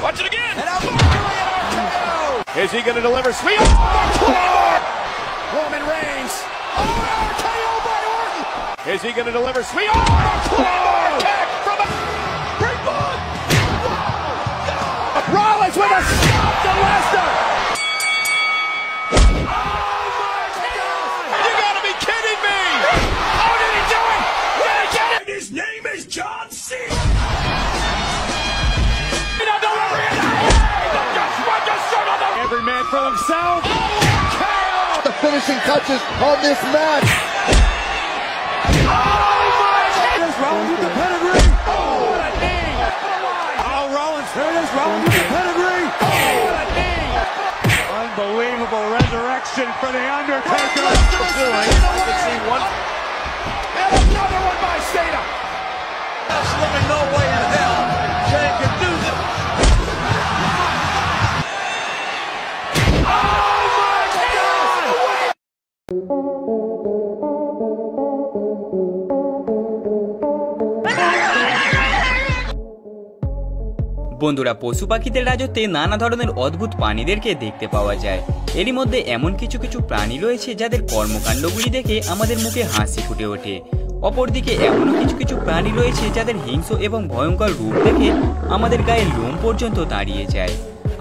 Watch it again. And out RKO. Is he going to deliver? Sweet. Roman Reigns. RKO by Orton. Is he going to deliver? Sweet. Attack from a Big Boy. Rollins with a stop to Lesnar. You got to be kidding me. How did he do it? Did he get it? His name is John Cena. Every man for himself. The finishing touches on this match. Rollins with the pedigree. Oh, what a knee. Oh, Rollins. There it is. Rollins with the pedigree. Oh, what a knee. Unbelievable resurrection for The Undertaker. I can see one. And another one by Cena. There's living no way in hell Shane can do this. বন্ধুরা, পশু পাখিদের রাজত্বে নানা ধরনের অদ্ভুত প্রাণীদেরকে দেখতে পাওয়া যায়। এরই মধ্যে এমন কিছু কিছু প্রাণী রয়েছে যাদের কর্মকাণ্ডগুলি দেখে আমাদের মুখে হাসি ফুটে ওঠে। অপরদিকে এমনও কিছু কিছু প্রাণী রয়েছে যাদের হিংস্র এবং ভয়ঙ্কর রূপ দেখে আমাদের গায়ে লোম পর্যন্ত দাঁড়িয়ে যায়।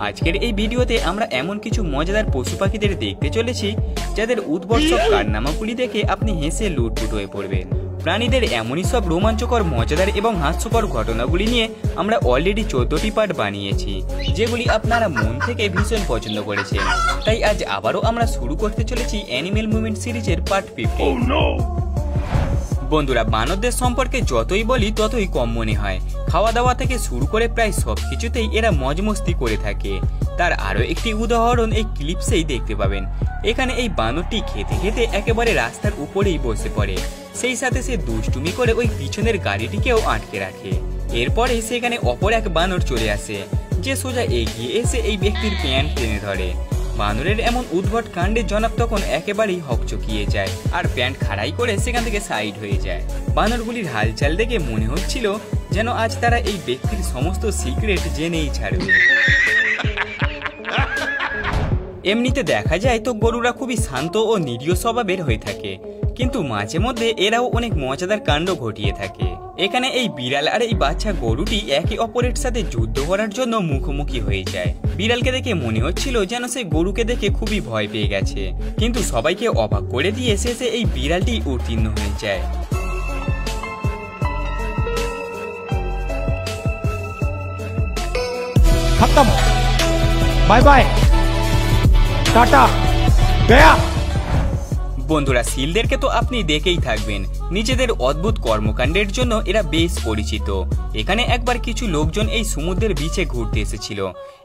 আজকের এই ভিডিওতে আমরা এমন কিছু মজাদার পশু পাখিদের দেখতে চলেছি যাদের উদ্ভট সব কারনামাগুলি দেখে আপনি হেসে লুটপুট হয়ে পড়বেন। প্রাণীদের এমনই সব রোমাঞ্চকর, মজাদার এবং হাস্যকর ঘটনাগুলি নিয়ে আমরা অলরেডি 14টি পার্ট বানিয়েছি, যেগুলি আপনারা মন থেকে ভীষণ পছন্দ করেছেন। তাই আজ আবারও আমরা শুরু করতে চলেছি অ্যানিমেল মুভমেন্ট সিরিজের পার্ট 15। বন্ধুরা, বানরদের সম্পর্কে যতই বলি ততই কম মনে হয়। খাওয়া দাওয়া থেকে শুরু করে প্রায় সব কিছুতেই এরা মজমস্তি করে থাকে। তার আরও একটি উদাহরণ এই ক্লিপসেই দেখতে পাবেন। এখানে এই বানরটি খেতে খেতে একেবারে রাস্তার উপরেই বসে পড়ে। সেই সাথে সে দুষ্টুমি করে ওই পিছনের গাড়িটিকেও আটকে রাখে। এরপরে সেখানে অপর এক বানর চলে আসে, যে সোজা এগিয়ে এসে এই ব্যক্তির প্যান্ট টেনে ধরে। বানরের এমন উদ্ভট কাণ্ডে জনাব তখন একেবারেই হকচকিয়ে যায় আর প্যান্ট খাড়াই করে সেখান থেকে সাইড হয়ে যায়। বানরগুলির হালচাল দেখে মনে হচ্ছিল যেন আজ তারা এই ব্যক্তির সমস্ত সিক্রেট জেনেই ছাড়বে। এমনিতে দেখা যায় তো গরুরা খুবই শান্ত ও নিরীহ স্বভাবের হয়ে থাকে, কিন্তু মাঝে মধ্যে এরাও অনেক মজাদার কাণ্ড ঘটিয়ে থাকে। এখানে এই বিড়াল আর এই বাচ্চা গরুটি একে অপরের সাথে যুদ্ধ করার জন্য মুখোমুখি হয়ে যায়। বিড়ালকে দেখে মনে হচ্ছিল যেন সে গরুকে দেখে খুবই ভয় পেয়ে গেছে, কিন্তু সবাইকে অবাক করে দিয়ে শেষে এই বিড়ালটি উত্তীর্ণ হয়ে যায়। खत्म, बाय बाय, टाटा, गया। বন্ধুরা, সিলদেরকে তো আপনি দেখেই থাকবেন, নিজেদের অদ্ভুত কর্মকাণ্ডের জন্য এরা বেশ পরিচিত। এখানে একবার কিছু লোকজন এই সমুদ্রের বিচে ঘুরতে এসেছিল।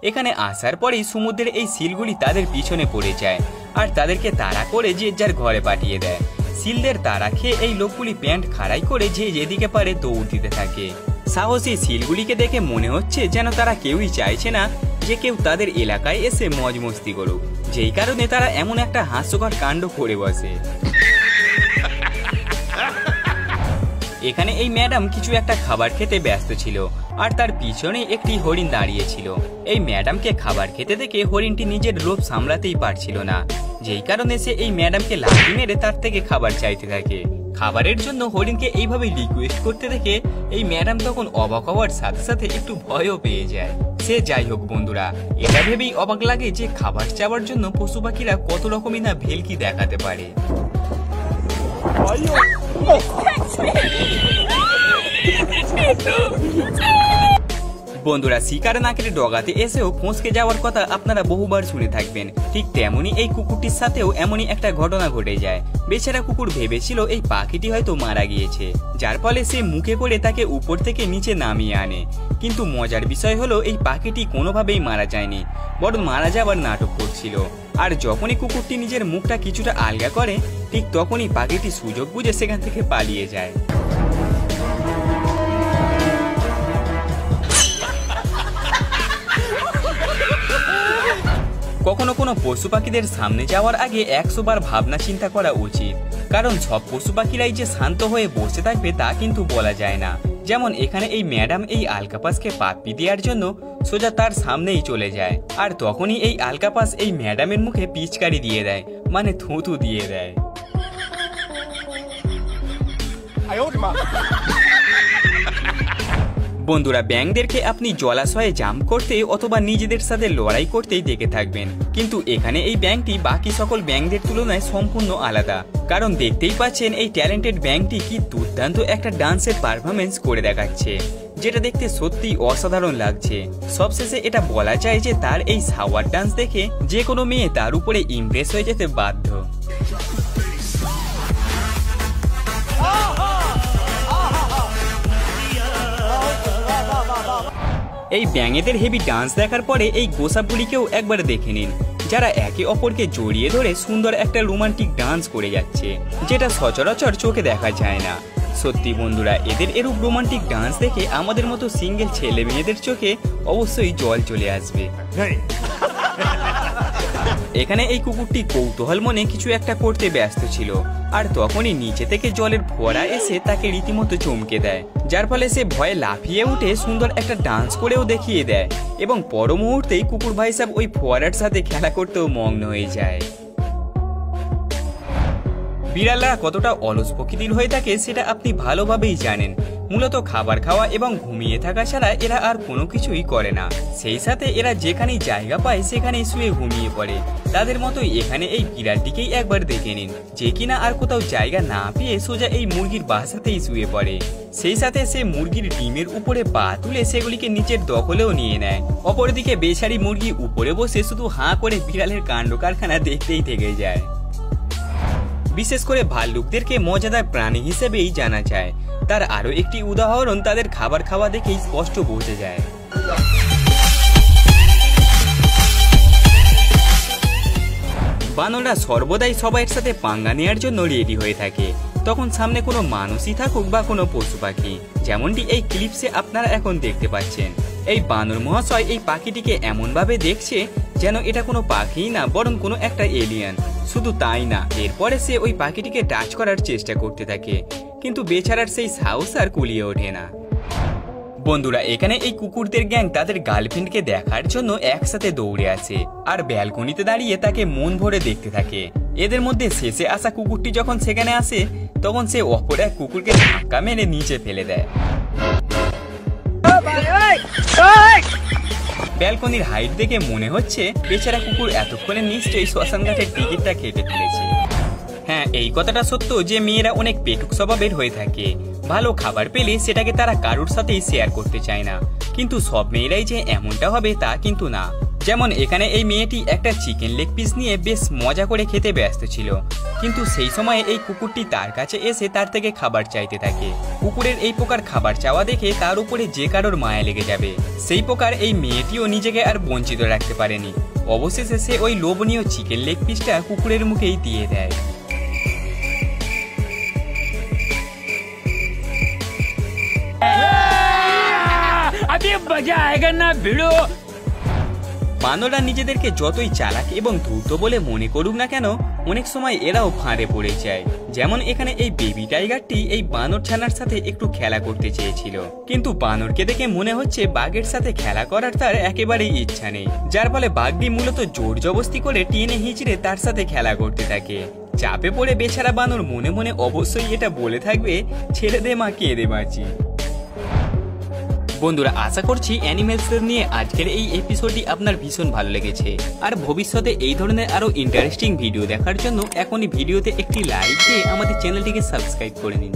এখানে আসার পরেই সমুদ্রের এই সিলগুলি তাদের পিছনে পড়ে যায় আর তাদেরকে তাড়া করে যে যার ঘরে পাঠিয়ে দেয়। সিলদের তাড়া খেয়ে এই লোকগুলি প্যান্ট খাড়াই করে যে যেদিকে পারে দৌড় দিতে থাকে। সাহসী সিলগুলিকে দেখে মনে হচ্ছে যেন তারা কেউই চাইছে না যে কেউ তাদের এলাকায় এসে মজ মস্তি করুক, যেই কারণে তারা এমন একটা হাস্যকর কাণ্ড করে বসে। এখানে এই ম্যাডাম কিছু একটা খাবার খেতে ব্যস্ত ছিল আর তার পিছনে একটি হরিণ দাঁড়িয়েছিল। এই ম্যাডামকে খাবার খেতে দেখে হরিণটি নিজের লোভ সামলাতেই পারছিল না, যেই কারণে সে এই ম্যাডামকে লাথি মেরে তার থেকে খাবার চাইতে থাকে। খাবারের জন্য হরিণকে এইভাবে রিকোয়েস্ট করতে দেখে এই ম্যাডাম তখন অবাক হওয়ার সাথে সাথে একটু ভয়ও পেয়ে যায়। সে যাই হোক বন্ধুরা, এটা ভেবেই অবাক লাগে যে খাবার চাওয়ার জন্য পশু পাখিরা কত রকমই না ভেলকি দেখাতে পারে। বন্ধুরা, শিকার না কেটে ডগাতে এসেও ফসকে যাওয়ার কথা আপনারা বহুবার শুনে থাকবেন। ঠিক তেমনি এই কুকুরটির সাথেও এমনই একটা ঘটনা ঘটে যায়। বেচারা কুকুর ভেবেছিল এই পাখিটি হয়তো মারা গিয়েছে, যার ফলে সে মুখে করে তাকে উপর থেকে নিচে নামিয়ে আনে। কিন্তু মজার বিষয় হলো এই পাখিটি কোনোভাবেই মারা যায়নি, বরং মারা যাবার নাটক করছিল। আর যখনই কুকুরটি নিজের মুখটা কিছুটা আলগা করে, ঠিক তখনই পাখিটি সুযোগ বুঝে সেখান থেকে পালিয়ে যায়। কখনো কোনো পশু পাখিদের সামনে যাওয়ার আগে 100 বার ভাবনা চিন্তা করা উচিত, কারণ সব পশু পাখিরাই যে শান্ত হয়ে বসে থাকবে তা কিন্তু বলা যায় না। যেমন এখানে এই ম্যাডাম এই আলকাপাসকে পাপ্পি দেওয়ার জন্য সোজা তার সামনেই চলে যায়, আর তখনই এই আলকাপাস এই ম্যাডামের মুখে পিচকারি দিয়ে দেয়, মানে থুতু দিয়ে দেয়। বন্ধুরা, ব্যাঙদেরকে আপনি জলাশয়ে জাম্প করতে অথবা নিজেদের সাথে লড়াই করতেই দেখে থাকবেন, কিন্তু এখানে এই ব্যাঙটি বাকি সকল ব্যাঙদের তুলনায় সম্পূর্ণ আলাদা। কারণ দেখতেই পাচ্ছেন এই ট্যালেন্টেড ব্যাঙটি কি দুর্দান্ত একটা ডান্সের পারফরমেন্স করে দেখাচ্ছে, যেটা দেখতে সত্যিই অসাধারণ লাগছে। সবশেষে এটা বলা যায় যে তার এই শাওয়ার ডান্স দেখে যে কোনো মেয়ে তার উপরে ইমপ্রেস হয়ে যেতে বাধ্য। এই ব্যাঙেদের হেভি ডান্স দেখার পরে এই গোসাপগুলিকেও একবার দেখে নিন, যারা একে অপরকে জড়িয়ে ধরে সুন্দর একটা রোমান্টিক ডান্স করে যাচ্ছে, যেটা সচরাচর চোখে দেখা যায় না। সত্যি বন্ধুরা, এদের এরূপ রোমান্টিক ডান্স দেখে আমাদের মতো সিঙ্গেল ছেলে মেয়েদের চোখে অবশ্যই জল চলে আসবে। এখানে এই কুকুরটি কৌতূহল মনে কিছু একটা করতে ব্যস্ত ছিল, আর তখনই নিচে থেকে জলের ফোয়ারা এসে তাকে রীতিমতো চমকে দেয়, যার ফলে সে ভয়ে লাফিয়ে উঠে সুন্দর একটা ডান্স করেও দেখিয়ে দেয়, এবং পর মুহূর্তেই কুকুর ভাই সাহেব ওই ফোয়ারার সাথে খেলা করতেও মগ্ন হয়ে যায়। বিড়ালরা কতটা অলস প্রকৃতির হয়ে থাকে সেটা আপনি ভালোভাবেই জানেন। মূলত খাবার খাওয়া এবং ঘুমিয়ে থাকা ছাড়া এরা আর কোনো কিছুই করে না। সেই সাথে এরা যেখানেই জায়গা পায় সেখানেই শুয়ে ঘুমিয়ে পড়ে। তাদের মতোই এখানে এই বিড়ালটিকেই একবার দেখে নিন, যে কিনা আর কোথাও জায়গা না পেয়ে সোজা এই মুরগির বাসাতেই শুয়ে পড়ে। সেই সাথে সে মুরগির ডিমের উপরে পা তুলে সেগুলিকে নিচের দখলেও নিয়ে নেয়। অপরদিকে বেচারি মুরগি উপরে বসে শুধু হাঁ করে বিড়ালের কাণ্ড কারখানা দেখতেই থেকে যায়। বিশেষ করে ভাল্লুকদেরকে মজাদার প্রাণী হিসেবেই জানা যায়। তার আরো একটি উদাহরণ তাদের খাবার খাওয়া দেখেই স্পষ্ট বোঝা যায়। বানররা সর্বদাই সবাইয়ের সাথে পাঙ্গা নেওয়ার জন্য রেডি হয়ে থাকে, তখন সামনে কোনো মানুষই থাকুক বা কোনো পশু পাখি, যেমনটি এই ক্লিপসে আপনারা এখন দেখতে পাচ্ছেন। এই বানর মহাশয় এই পাখিটিকে এমনভাবে দেখছে যেন এটা কোনো পাখিই না, বরং কোনো একটা এলিয়ান। শুধু তাই না, এরপরে সে ওই পাখিটিকে টাচ করার চেষ্টা করতে থাকে, কিন্তু বেচারার সেই সাহস আর কুলিয়ে ওঠে না। বন্ধুরা, এখানে এই কুকুরদের গ্যাং তাদের গার্লফ্রেন্ডকে দেখার জন্য একসাথে দৌড়ে আসে, আর ব্যালকনিতে দাঁড়িয়ে তাকে মন ভরে দেখতে থাকে। এদের মধ্যে শেষে আসা কুকুরটি যখন সেখানে আসে, তখন সে অপর এক কুকুরকে ধাক্কা মেরে নিচে ফেলে দেয়। ব্যালকনির হাইট দেখে মনে হচ্ছে বেচারা কুকুর এতক্ষণে নিশ্চয়ই শ্মশান ঘাটের টিকিটটা কেটে ফেলেছে। হ্যাঁ, এই কথাটা সত্য যে মেয়েরা অনেক পেটুক স্বভাবের হয়ে থাকে। ভালো খাবার পেলে সেটাকে তারা কারোর সাথেই শেয়ার করতে চায় না, কিন্তু সব মেয়েরাই যে এমনটা হবে তা কিন্তু না। যেমন এখানে এই মেয়েটি একটা চিকেন লেগ পিস নিয়ে বেশ মজা করে খেতে ব্যস্ত ছিল, কিন্তু সেই সময় এই কুকুরটি তার কাছে এসে তার থেকে খাবার চাইতে থাকে। কুকুরের এই প্রকার খাবার চাওয়া দেখে তার উপরে যে কারোর মায়া লেগে যাবে, সেই প্রকার এই মেয়েটিও নিজেকে আর বঞ্চিত রাখতে পারেনি। অবশেষে সে ওই লোভনীয় চিকেন লেগ পিসটা কুকুরের মুখেই দিয়ে দেয়। বানররা নিজেদেরকে যতই চালাক এবং দ্রুত বলে মনে করুক না কেন, অনেক সময় এরাও ফাঁড়ে পড়ে যায়। যেমন এখানে এই বেবি টাইগারটি এই বানর ছানার সাথে একটু খেলা করতে চেয়েছিল, কিন্তু বানরকে দেখে মনে হচ্ছে বাঘের সাথে খেলা করার তার একেবারেই ইচ্ছা নেই, যার ফলে বাঘটি মূলত জোর জবস্তি করে টেনে হিঁচড়ে তার সাথে খেলা করতে থাকে। চাপে পড়ে বেচারা বানর মনে মনে অবশ্যই এটা বলে থাকবে, ছেড়ে দে মা, কেঁদে বাঁচি। বন্ধুরা, আশা করছি অ্যানিমেলস নিয়ে আজকের এই এপিসোডটি আপনার ভীষণ ভালো লেগেছে, আর ভবিষ্যতে এই ধরনের আরো ইন্টারেস্টিং ভিডিও দেখার জন্য এখনই ভিডিওতে একটি লাইক দিয়ে আমাদের চ্যানেলটিকে সাবস্ক্রাইব করে নিন।